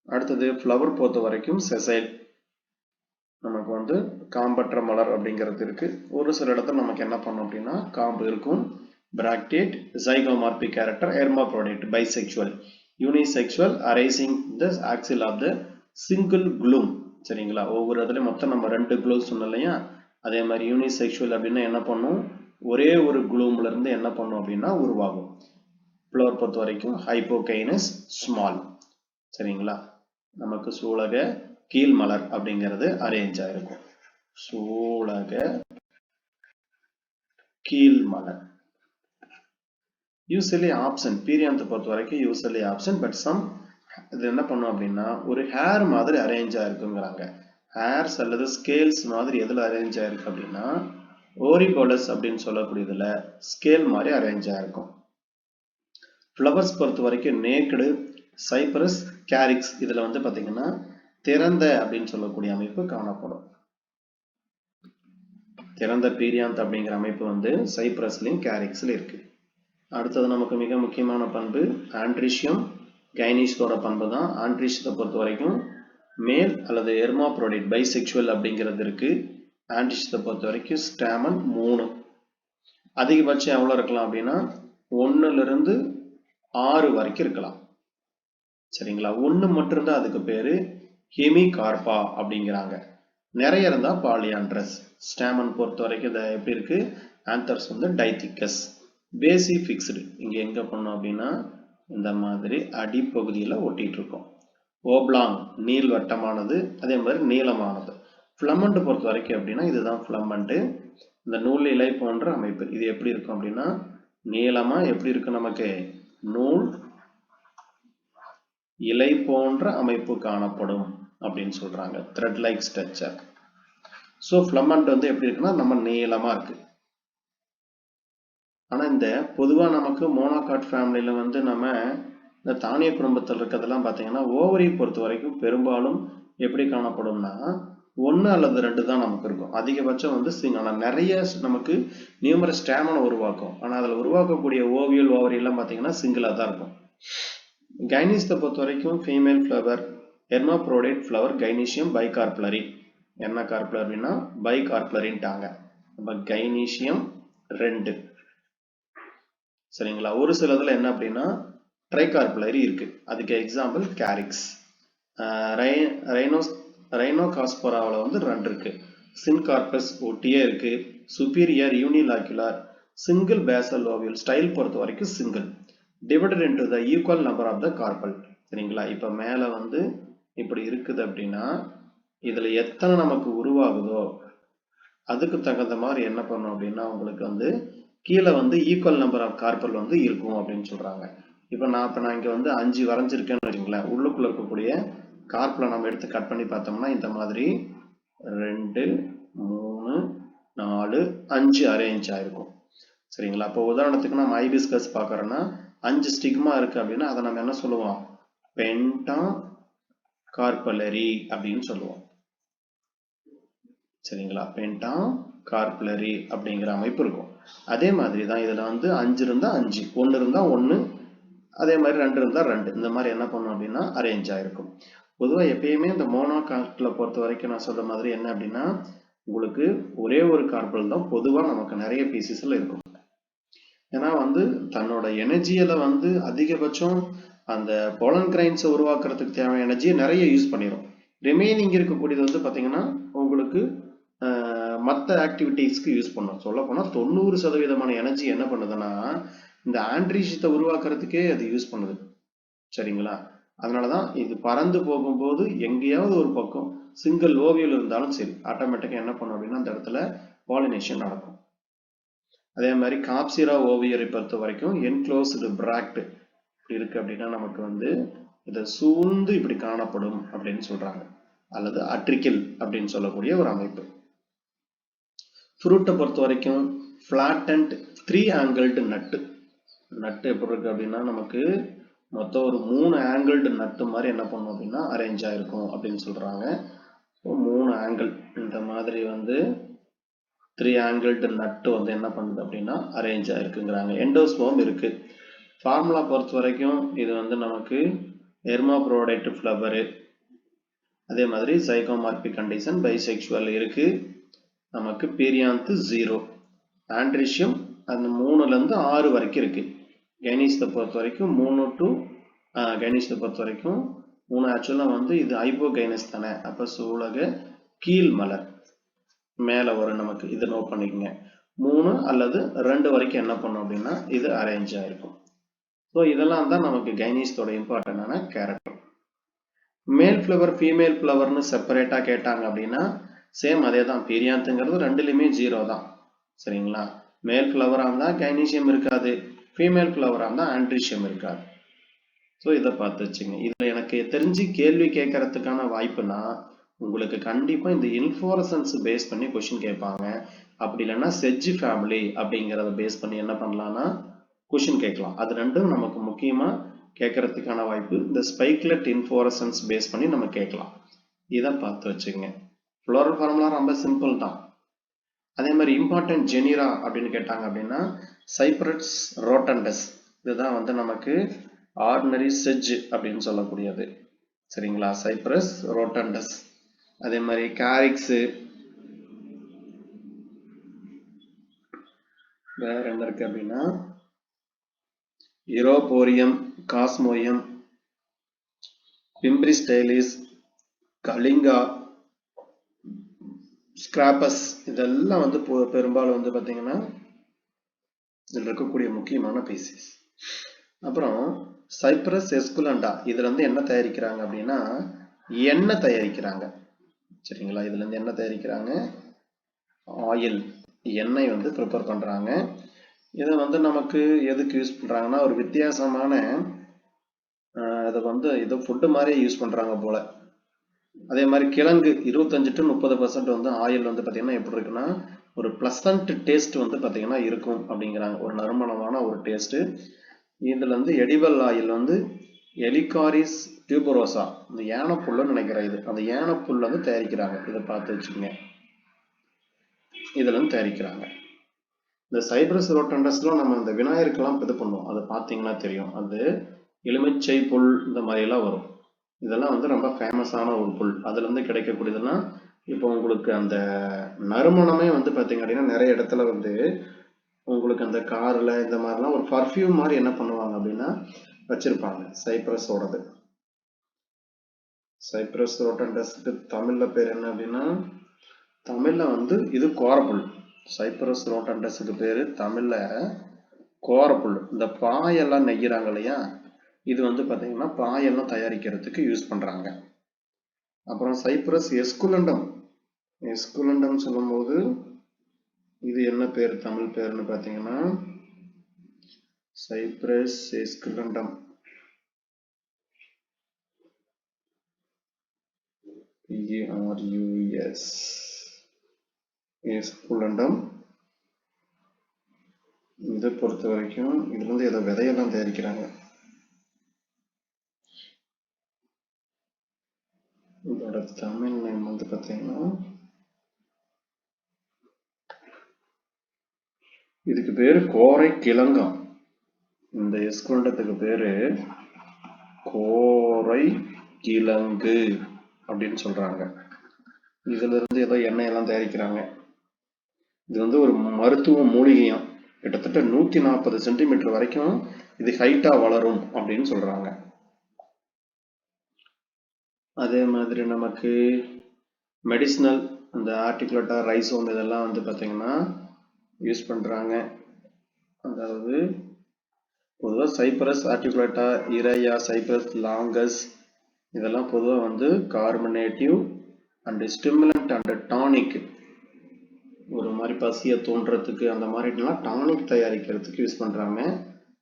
அடுத்தது ஃப்ளவர் பொறுத்த வரைக்கும் செசைல். நமக்கு வந்து காம்பற்ற மலர் அப்படிங்கிறது இருக்கு. ஒரு சில இடத்துல நமக்கு என்ன பண்ணும் அப்படின்னா காம்பு இருக்கும். Bracteate, zygomorphic character, hermaphrodite, bisexual, unisexual, arising the axil of the single glume. சரிங்களா? ஒவ்வொரு இதுலையும் மொத்தம் நம்ம 2 க்ளூஸ் சொன்னோம் இல்லையா? அதே மாதிரி யூனிசெக்சுவல் அப்படின்னா என்ன பண்ணும், ஒரே ஒரு க்ளூம்ல இருந்து என்ன பண்ணும் அப்படின்னா உருவாகும். ஃப்ளவர் பொறுத்த வரைக்கும் ஹைப்போகைனஸ் ஸ்மால். சரிங்களா? நமக்கு சூலக கீழ் மலர் அப்படிங்கிறது அரேஞ்ச் ஆயிருக்கும். சூலக கீழ் மலர் யூஸ்வலி ஆப்ஷன், பீரியாந்தை பொறுத்த வரைக்கும் யூஸ்வலி ஆப்ஷன். பட் சம் இது என்ன பண்ணும் அப்படின்னா ஒரு ஹேர் மாதிரி அரேஞ்ச் ஆயிருக்குங்கிறாங்க. ஹேர்ஸ் அல்லது ஸ்கேல்ஸ் மாதிரி எதுல அரேஞ்ச் ஆயிருக்கு அப்படின்னா ஓரிபோலஸ் அப்படின்னு சொல்லக்கூடியதுல ஸ்கேல் மாதிரி அரேஞ்ச் ஆயிருக்கும். ஃப்ளவர்ஸ் பொறுத்த வரைக்கும் நேக்கடு, சைப்ரஸ், கேரிக்ஸ் இதுல வந்து பாத்தீங்கன்னா திறந்த அப்படின்னு சொல்லக்கூடிய அமைப்பு காணப்படும். திறந்த பீரியாந்த் அப்படிங்கிற அமைப்பு வந்து சைப்ரஸ்லயும் கேரிக்ஸ்ல இருக்கு. அடுத்தது நமக்கு மிக முக்கியமான பண்பு ஆண்ட்ரிஷியம், கைனிஷோட பண்பு தான். ஆண்ட்ரிஷத்தை பொறுத்த வரைக்கும் மேல் அல்லது ஹெர்மாப்ரோடைட், பைசெக்சுவல் அப்படிங்கிறது இருக்கு. ஆண்ட்ரிஷத்தை பொறுத்த வரைக்கும் ஸ்டாமன் 3, அதிகபட்சம் எவ்வளவு இருக்கலாம் அப்படின்னா 1ல இருந்து 6 வரைக்கும் இருக்கலாம். சரிங்களா? 1 மட்டும் இருந்தா அதுக்கு பேரு ஹெமிகார்பா அப்படிங்கிறாங்க. நிறைய இருந்தா பாலியாண்ட்ரஸ். ஸ்டாமன் பொறுத்த வரைக்கும் இது எப்படி இருக்கு, ஆந்தர்ஸ் வந்து டைத்திகஸ். பேசி ஃபிக்ஸ்டு இங்க எங்க பண்ணும் அப்படின்னா இந்த மாதிரி அடிப்பகுதியில ஒட்டிட்டு இருக்கும். ஓப்லாங் நீள்வட்டமானது, அதே மாதிரி நீளமானது. ஃபிலமெண்ட் பொறுத்த வரைக்கும் அப்படின்னா இதுதான் ஃபிலமெண்ட். இந்த நூல் இலை போன்ற அமைப்பு. இது எப்படி இருக்கும் அப்படின்னா நீளமா எப்படி இருக்கு, நமக்கு நூல் இலை போன்ற அமைப்பு காணப்படும் அப்படின்னு சொல்றாங்க. Thread like structure. So filament வந்து எப்படி இருக்குன்னா நம்ம நீளமா இருக்கு. ஆனா இந்த பொதுவா நமக்கு மோனோகாட் ஃபேமிலியில வந்து நம்ம இந்த தானிய குடும்பத்தில் இருக்கிறதெல்லாம் பார்த்தீங்கன்னா ஓவரி பொறுத்த வரைக்கும் பெரும்பாலும் எப்படி காணப்படும்னா 1 அல்லது 2 தான் நமக்கு இருக்கும். அதிகபட்சம் வந்து ஆனால் நிறைய நமக்கு நியூமரஸ் ஸ்டாமனை உருவாக்கும். ஆனால் அதில் உருவாக்கக்கூடிய ஓவியல் ஓவரி எல்லாம் பார்த்தீங்கன்னா சிங்கிளாக தான் இருக்கும். கைனிஸத்தை பொறுத்த வரைக்கும் ஃபீமேல் ஃப்ளவர், ஹெர்மாப்ரோடைட் ஃப்ளவர், கைனீஷியம், பைகார்ப்லரி. என்ன கார்ப்லர் அப்படின்னா பைகார்ப்லரின்ட்டாங்க. நம்ம கைனீஷியம் 2. சரிங்களா? ஒரு சிலதுல என்ன அப்படின்னா ட்ரைகார்ப்லரி இருக்கு. அதுக்கு எக்ஸாம்பிள் கேரிக்ஸ். ரைனோகாஸ்போராவில் வந்து 2 இருக்கு. சின்கார்பஸ் ஒட்டியே இருக்கு. Superior unilocular, single basal ovule. Style பொறுத்த வரைக்கும் single. Divided into the equal number of the carpel. சரிங்களா? இப்ப மேல வந்து இப்படி இருக்குது அப்படின்னா இதுல எத்தனை நமக்கு உருவாகுதோ அதுக்கு தகுந்த மாதிரி என்ன பண்ணும் அப்படின்னா உங்களுக்கு வந்து கீழே வந்து ஈக்குவல் நம்பர் ஆஃப் கார்பல் வந்து இருக்கும் அப்படின்னு சொல்றாங்க. இப்ப நான் இங்க வந்து 5 வரைஞ்சிருக்கேன்னு வச்சுங்களேன். உள்ளுக்குள்ள இருக்கக்கூடிய கார்பலை நம்ம எடுத்து கட் பண்ணி பார்த்தோம்னா இந்த மாதிரி 2, 3, 4, 5 அரேஞ்ச் ஆயிருக்கும். சரிங்களா? அப்போ உதாரணத்துக்கு நம்ம ஹைபிஸ்கஸ் பார்க்கறோம்னா 5 ஸ்டிக்மா இருக்கு அப்படின்னா அதை நம்ம என்ன சொல்லுவோம், பென்டா கார்பலரி அப்படின்னு சொல்லுவோம். சரிங்களா? பென்டா கார்பலரி அப்படிங்கிற அமைப்பு இருக்கும். அதே மாதிரி தான் இதுல வந்து 5 இருந்தா 5, 1 இருந்தா 1, அதே மாதிரி 2 இருந்தா 2, இந்த மாதிரி என்ன பண்ணும் அப்படின்னா அரேஞ்ச் ஆயிருக்கும். பொதுவா எப்பயுமே இந்த மோனோகார்ப்ல பொறுத்த வரைக்கும் நான் சொல்ற மாதிரி என்ன அப்படின்னா உங்களுக்கு ஒரே ஒரு கார்பல் தான் பொதுவா நமக்கு நிறைய பீசஸ்ல இருக்கும். ஏன்னா வந்து தன்னோட எனர்ஜியில வந்து அதிகபட்சம் அந்த போலன் கிரைன்ஸை உருவாக்குறதுக்கு தேவையான எனர்ஜியை நிறைய யூஸ் பண்ணிடும். ரிமைனிங் இருக்கக்கூடியது வந்து பாத்தீங்கன்னா உங்களுக்கு மற்ற ஆக்டிவிட்டீஸ்க்கு யூஸ் பண்ணும். சொல்ல போனா 90% எனர்ஜி என்ன பண்ணுதுன்னா இந்த ஆண்ட்ரிஷத்தை உருவாக்குறதுக்கே அது யூஸ் பண்ணுது. சரிங்களா? அதனாலதான் இது பறந்து போகும்போது எங்கேயாவது ஒரு பக்கம் சிங்கிள் ஓவியல் இருந்தாலும் சரி ஆட்டோமேட்டிக்கா என்ன பண்ணும் அப்படின்னா அந்த இடத்துல பாலினேஷன் நடக்கும். அதே மாதிரி காப்சிரா ஓவியரை பொறுத்த வரைக்கும் என்க்ளோஸ்டு பிராக்ட் இருக்கு அப்படின்னா நமக்கு வந்து இதை சூழ்ந்து இப்படி காணப்படும் அப்படின்னு சொல்றாங்க. அல்லது அட்ரிக்கில் அப்படின்னு சொல்லக்கூடிய ஒரு அமைப்பு. ஃப்ரூட்டை பொறுத்த வரைக்கும் ஃபிளாட்டன்ட் 3 ஆங்கிள்டு நட்டு எப்படி இருக்கு அப்படின்னா நமக்கு மொத்தம் ஒரு 3 ஆங்கிள்டு நட்டு மாதிரி என்ன பண்ணும் அப்படின்னா அரேஞ்ச் ஆயிருக்கும் அப்படின்னு சொல்றாங்க. 3 ஆங்கிள் இந்த மாதிரி வந்து 3 ஆங்கிள்டு நட்டு வந்து என்ன பண்ணுது அப்படின்னா அரேஞ்ச் ஆயிருக்குங்கிறாங்க. எண்டோஸ்போம் இருக்கு. ஃபார்முலா பொறுத்த வரைக்கும் இது வந்து நமக்கு ஹெர்மாப்ரோடைட் ஃப்ளவரு, அதே மாதிரி சைகோமார்பிக் கண்டிஷன், பைசெக்சுவல் இருக்கு, நமக்கு பீரியாந்த் 0, ஆண்ட்ரிஷியம் அந்த 3ல இருந்து 6 வரைக்கும் இருக்கு. கைனிஸை பொறுத்த வரைக்கும் 3 டு கைனிஸை பொறுத்த வரைக்கும் 3 ஆக்சுவலா வந்து இது ஹைப்போகைனஸ் தானே, அப்ப சூலக கீழ் மலர் மேல வரும் நமக்கு, இது நோட் பண்ணிக்கங்க. 3 அல்லது 2 வரைக்கும் என்ன பண்ணும் அப்படின்னா இது அரேஞ்ச் ஆயிருக்கும். ஸோ இதெல்லாம் தான் நமக்கு கைனிஸோட இம்பார்ட்டன்டான கேரக்டர். மேல் ஃப்ளவர் ஃபீமேல் ஃப்ளவர்னு செப்பரேட்டா கேட்டாங்க அப்படின்னா சேம் அதே தான். பீரியாந்துங்கிறது ரெண்டுலையுமே 0 தான். சரிங்களா? மேல் ஃப்ளவரா இருந்தா கைனீசியம் இருக்காது, ஃபீமேல் ஃப்ளவரா இருந்தா ஆண்ட்ரிஷியம் இருக்காது. ஸோ இதை பார்த்து வச்சுங்க. இதுல எனக்கு தெரிஞ்சு கேள்வி கேட்கறதுக்கான வாய்ப்புனா உங்களுக்கு கண்டிப்பா இந்த இன்ஃப்ளோரசன்ஸ் பேஸ் பண்ணி கொஸ்டின் கேட்பாங்க. அப்படி இல்லைன்னா செஜ் ஃபேமிலி அப்படிங்கிறத பேஸ் பண்ணி என்ன பண்ணலாம்னா கொஸ்டின் கேட்கலாம். அது ரெண்டும் நமக்கு முக்கியமா கேட்கறதுக்கான வாய்ப்பு. இந்த ஸ்பைக்லெட் இன்ஃப்ளோரசன்ஸ் பேஸ் பண்ணி நம்ம கேட்கலாம். இதை பார்த்து வச்சுங்க. ஃப்ளோரல் ஃபார்முலா ரொம்ப சிம்பிள் தான். அதே மாதிரி இம்பார்ட்டன்ட் ஜெனிரா அப்படின்னு கேட்டாங்க அப்படின்னா சைப்ரஸ் ரோட்டண்டஸ், இதுதான் வந்து நமக்கு ஆர்டினரி செஜ் அப்படின்னு சொல்லக்கூடியது. சரிங்களா? சைப்ரஸ் ரோட்டண்டஸ். அதே மாதிரி கேரிக்ஸ், வேற என்ன இருக்கு அப்படின்னா யூரோபோரியம், காஸ்மோயம், பிம்பிரிஸ்டைலிஸ், கலிங்கா, ஸ்கிராப்பஸ், இதெல்லாம் வந்து பெரும்பாலும் வந்து பாத்தீங்கன்னா இதில் இருக்கக்கூடிய முக்கியமான பீசிஸ். அப்புறம் சைப்ரஸ் எஸ்குலண்டா, இதுல இருந்து என்ன தயாரிக்கிறாங்க அப்படின்னா எண்ணெய் தயாரிக்கிறாங்க. சரிங்களா? இதுல இருந்து என்ன தயாரிக்கிறாங்க? ஆயில், எண்ணெய் வந்து ப்ரிப்பேர் பண்றாங்க. இதை வந்து நமக்கு எதுக்கு யூஸ் பண்றாங்கன்னா ஒரு வித்தியாசமான இதை வந்து இது ஃபுட்டு மாதிரி யூஸ் பண்றாங்க போல. அதே மாதிரி கிழங்கு 25 to 30% வந்து ஆயில் வந்து பாத்தீங்கன்னா எப்படி இருக்குன்னா ஒரு பிளசன்ட் டேஸ்ட் வந்து பாத்தீங்கன்னா இருக்கும் அப்படிங்கிறாங்க. ஒரு நறுமணமான ஒரு டேஸ்ட். இதுல இருந்து எடிபல் ஆயில் வந்து எலிகாரிஸ் டியூபரோசா, இந்த யானைப்புல்லுன்னு நினைக்கிறேன், இது அந்த யானைப்புல் வந்து தயாரிக்கிறாங்க. இதை பார்த்து வச்சுக்கோங்க. இதுல இருந்து தயாரிக்கிறாங்க. இந்த சைப்ரஸ் ரோட்டண்டஸ்லாம் நம்ம இந்த விநாயகருக்கெல்லாம் இது பண்ணுவோம், அதை பார்த்தீங்கன்னா தெரியும். அது எலுமிச்சை புல் இந்த மாதிரி எல்லாம் வரும். இதெல்லாம் வந்து ரொம்ப ஃபேமஸான ஒரு புல். அதுல இருந்து கிடைக்கக்கூடியதெல்லாம் இப்போ உங்களுக்கு அந்த நறுமணமே வந்து பாத்தீங்க அப்படின்னா நிறைய இடத்துல வந்து உங்களுக்கு அந்த கார்ல இந்த மாதிரிலாம் ஒரு பர்ஃப்யூம் மாதிரி என்ன பண்ணுவாங்க அப்படின்னா வச்சிருப்பாங்க சைப்ரஸோடது. சைப்ரஸ் ரோட்டண்டஸ்க்கு தமிழ்ல பேர் என்ன அப்படின்னா தமிழ்ல வந்து இது கோரப்புல். சைப்ரஸ் ரோட்டண்டஸ்க்கு பேரு தமிழ்ல கோரப்புல். இந்த பாயெல்லாம் நெய்கிறாங்க இல்லையா, இது வந்து பாத்தீங்கன்னா பாயெல்லாம் தயாரிக்கிறதுக்கு யூஸ் பண்றாங்க. அப்புறம் சைப்ரஸ் எஸ்குலண்டம், எஸ்குலண்டம் சொல்லும் போது இது என்ன பேர் தமிழ் பேர்னு பாத்தீங்கன்னா சைப்ரஸ் எஸ்குலண்டம், PRUS எஸ்குலண்டம். இதை பொறுத்த வரைக்கும் இதுல இருந்து ஏதோ விதையெல்லாம் தயாரிக்கிறாங்க. இதோட தமிழ் நேம் வந்து பாத்தீங்கன்னா இதுக்கு பேரு கோரை கிழங்கம். இந்த எஸ்குலண்டத்துக்கு பேரு கோரை கிழங்கு அப்படின்னு சொல்றாங்க. இதுல இருந்து ஏதோ எண்ணெய் எல்லாம் தயாரிக்கிறாங்க. இது வந்து ஒரு மருத்துவ மூலிகையும், கிட்டத்தட்ட 140 சென்டிமீட்டர் வரைக்கும் இது ஹைட்டா வளரும் அப்படின்னு சொல்றாங்க. அதே மாதிரி நமக்கு மெடிசினல் அந்த ஆர்டிகுலேட்டா ரைசோம் இதெல்லாம் வந்து பாத்தீங்கன்னா யூஸ் பண்றாங்க. அதாவது பொதுவாக சைப்ரஸ் ஆர்டிகுலேட்டா, இரையா, சைப்ரஸ் லாங்கஸ் இதெல்லாம் பொதுவாக வந்து கார்பனேட்டிவ் அண்ட் ஸ்டிமுலண்ட் அண்ட் டானிக், ஒரு மாதிரி பசியை தோன்றதுக்கு அந்த மாதிரிலாம் டானிக் தயாரிக்கிறதுக்கு யூஸ் பண்றாங்க.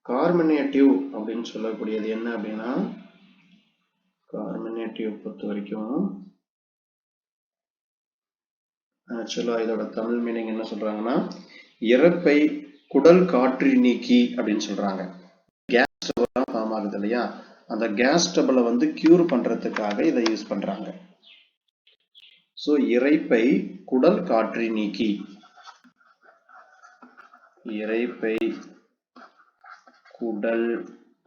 கார்பனேட்டிவ் அப்படின்னு சொல்லக்கூடியது என்ன அப்படின்னா கார்பனேட்டிவ் பொறுத்த வரைக்கும் ஆக்சுவலா இதோட தமிழ் மீனிங் என்ன சொல்றாங்கன்னா இறப்பை குடல் காற்று நீக்கி அப்படின்னு சொல்றாங்க. கேஸ் ஃபார்ம் ஆகுது இல்லையா, அந்த கேஸ் ட்ரபிளை வந்து கியூர் பண்றதுக்காக இதை யூஸ் பண்றாங்க. ஸோ இரைப்பை குடல் காற்றி நீக்கி, இரைப்பை குடல்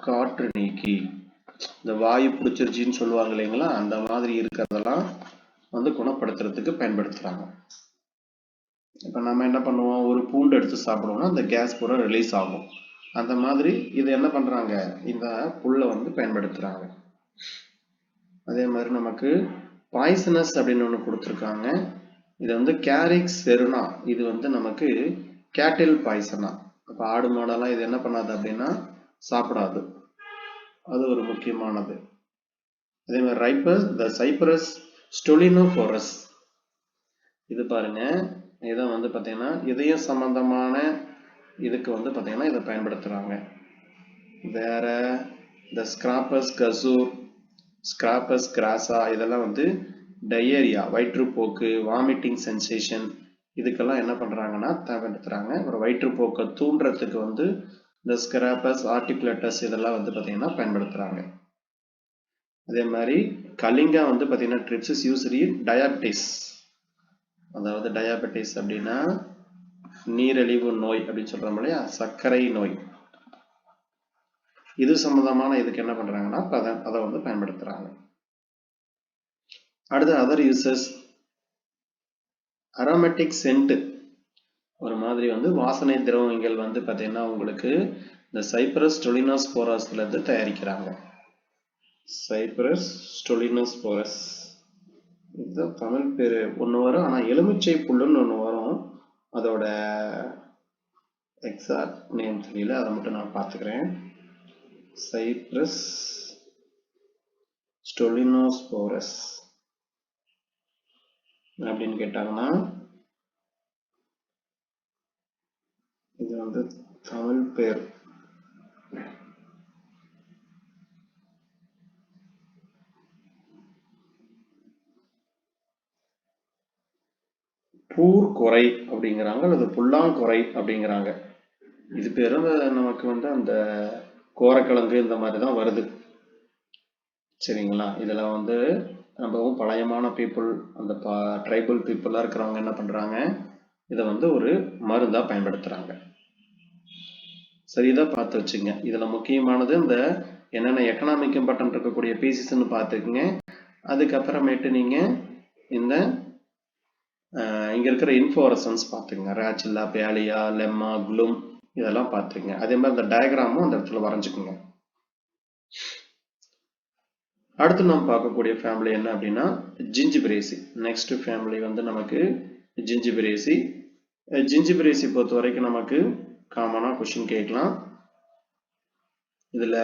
காற்று நீக்கி, இந்த வாயு பிடிச்சிருச்சின்னு சொல்லுவாங்க இல்லைங்களா, அந்த மாதிரி இருக்கிறதெல்லாம் வந்து குணப்படுத்துறதுக்கு பயன்படுத்துறாங்க. இப்போ நம்ம என்ன பண்ணுவோம், ஒரு பூண்டு எடுத்து சாப்பிடுவோம்னா அந்த கேஸ் பூரா ரிலீஸ் ஆகும். அந்த மாதிரி இது என்ன பண்றாங்க, இந்த புல்லை வந்து பயன்படுத்துறாங்க. அதே மாதிரி நமக்கு பாய்சனஸ் அப்படின்னு ஒன்று கொடுத்துருக்காங்க. இது வந்து கேரிக்ஸ் செருனா, இது வந்து நமக்கு கேட்டில் பாய்சனா. அப்போ ஆடு மாடெல்லாம் இது என்ன பண்ணாது அப்படின்னா சாப்பிடாது, அது ஒரு முக்கியமானது. அதே மாதிரி ரைப்பஸ் த சைப்ரஸ் ஸ்டொலினோஃபோரஸ், இது பாருங்க, இதை வந்து பார்த்தீங்கன்னா இதயம் சம்பந்தமான இதுக்கு வந்து பார்த்தீங்கன்னா இதை பயன்படுத்துறாங்க. வேற இந்த ஸ்கிராப்பஸ் கசூர், ஸ்கிராப்பஸ் கிராசா, இதெல்லாம் வந்து டயேரியா, வயிற்றுப்போக்கு, வாமிட்டிங் சென்சேஷன், இதுக்கெல்லாம் என்ன பண்றாங்கன்னா பயன்படுத்துறாங்க. ஒரு வயிற்றுப்போக்கை தூண்டுறதுக்கு வந்து இந்த ஸ்கிராப்பஸ் ஆர்டிகுலேட்டஸ் இதெல்லாம் வந்து பார்த்தீங்கன்னா பயன்படுத்துறாங்க. அதே மாதிரி கலிங்கா வந்து பார்த்தீங்கன்னா ட்ரிப்ஸ் யூஸ்டு இன் டயாபெட்டிஸ், அதாவது டயாபெட்டிஸ் அப்படின்னா நீரிழிவு நோய் அப்படின்னு சொல்றோம் இல்லையா, சர்க்கரை நோய், இது சம்பந்தமான இதுக்கு என்ன பண்றாங்கன்னா அதை வந்து பயன்படுத்துறாங்க. அடுத்து அதர் யூசஸ், அரோமேட்டிக் சென்ட், ஒரு மாதிரி வந்து வாசனை திரவங்கள் வந்து பார்த்தீங்கன்னா உங்களுக்கு இந்த சைப்ரஸ் ஸ்டொலினோஸ்போரஸ்ல இருந்து தயாரிக்கிறாங்க. சைப்ரஸ் ஸ்டொலினோஸ்போரஸ், இதுதான் தமிழ் பேரு ஒன்று வரும், ஆனால் எலுமிச்சை புல்லுன்னு ஒன்று வரும், அதோட எக்ஸாக்ட் நேம் தெரியல, அதை மட்டும் நான் பார்த்துக்கிறேன். சைப்ரஸ் ஸ்டொலினோஸ்போரஸ் அப்படின்னு கேட்டாங்கன்னா இது வந்து தமிழ் பேர். பூர்குறை அப்படிங்கிறாங்க அல்லது புல்லாங்குறை அப்படிங்கிறாங்க. இது பேரும் நமக்கு வந்து அந்த கோரக்கிழங்கு இந்த மாதிரி தான் வருது, சரிங்களா. இதெல்லாம் வந்து ரொம்பவும் பழையமான பீப்புள், அந்த ட்ரைபல் பீப்புளாக இருக்கிறவங்க என்ன பண்ணுறாங்க, இதை வந்து ஒரு மருந்தாக பயன்படுத்துகிறாங்க. சரி, இதை பார்த்து வச்சுங்க. இதில் முக்கியமானது இந்த என்னென்ன எக்கனாமிக் இம்பார்ட்டன்ட் இருக்கக்கூடிய பீசஸ்ன்னு பார்த்துக்குங்க. அதுக்கப்புறமேட்டு நீங்கள் இந்த இங்கே இருக்கிற இன்ஃப்ளோரசன்ஸ் பார்த்துங்க, ரேச்சில்லா, பேலியா, லெம்மா, குளும், இதெல்லாம் பார்த்துங்க. அதே மாதிரி இந்த டயக்ராமும் அந்த இடத்துல வரைஞ்சிக்குங்க. அடுத்து நம்ம பார்க்கக்கூடிய ஃபேமிலி என்ன அப்படின்னா ஜிஞ்சிபிரேசி. நெக்ஸ்ட் ஃபேமிலி வந்து நமக்கு ஜிஞ்சிபிரேசி. ஜிஞ்சிபிரேசி பொறுத்த வரைக்கும் நமக்கு காமனாக கொஸ்டின் கேட்கலாம். இதில்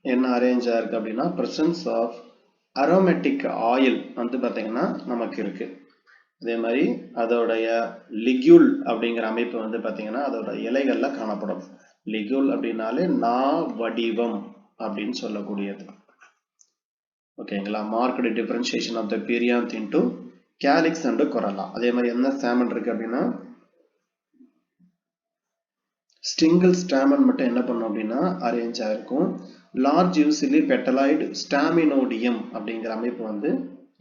என்ன அரேஞ்ச் ஆயிருக்கு அப்படின்னா பிரசன்ஸ் ஆஃப் அரோமேட்டிக் ஆயில் வந்து பார்த்தீங்கன்னா நமக்கு இருக்கு. அதே மாதிரி அதோடைய லிக்யூல் அப்படிங்கிற அமைப்பு வந்து பார்த்தீங்கன்னா அதோட இலைகள்ல காணப்படும். லிக்யூல் அப்படின்னாலே நா வடிவம் அப்படின்னு சொல்லக்கூடியது, ஓகேங்களா. Marked differentiation of the perianth into calyx and corolla. அதே மாதிரி என்ன ஸ்டாமன் இருக்கு அப்படின்னா ஸ்டிங்கிள் ஸ்டாமன் மட்டும் என்ன பண்ணும் அப்படின்னா அரேஞ்ச் ஆயிருக்கும். லார்ஜ் யூசிலி பெட்டலாய்டு ஸ்டாமினோடியம் அப்படிங்கிற அமைப்பு வந்து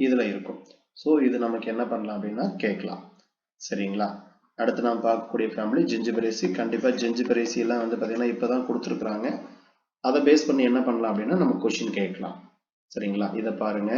இதுல இருக்கும். ஸோ இது நமக்கு என்ன பண்ணலாம் அப்படின்னா கேட்கலாம், சரிங்களா. அடுத்து நாம் பார்க்கக்கூடிய ஃபேமிலி ஜிஞ்சிபரேசி. கண்டிப்பாக ஜிஞ்சிபரேசி எல்லாம் வந்து பார்த்தீங்கன்னா இப்போதான் கொடுத்துருக்குறாங்க. அதை பேஸ் பண்ணி என்ன பண்ணலாம் அப்படின்னா நம்ம கொஸ்டின் கேட்கலாம், சரிங்களா. இதை பாருங்க,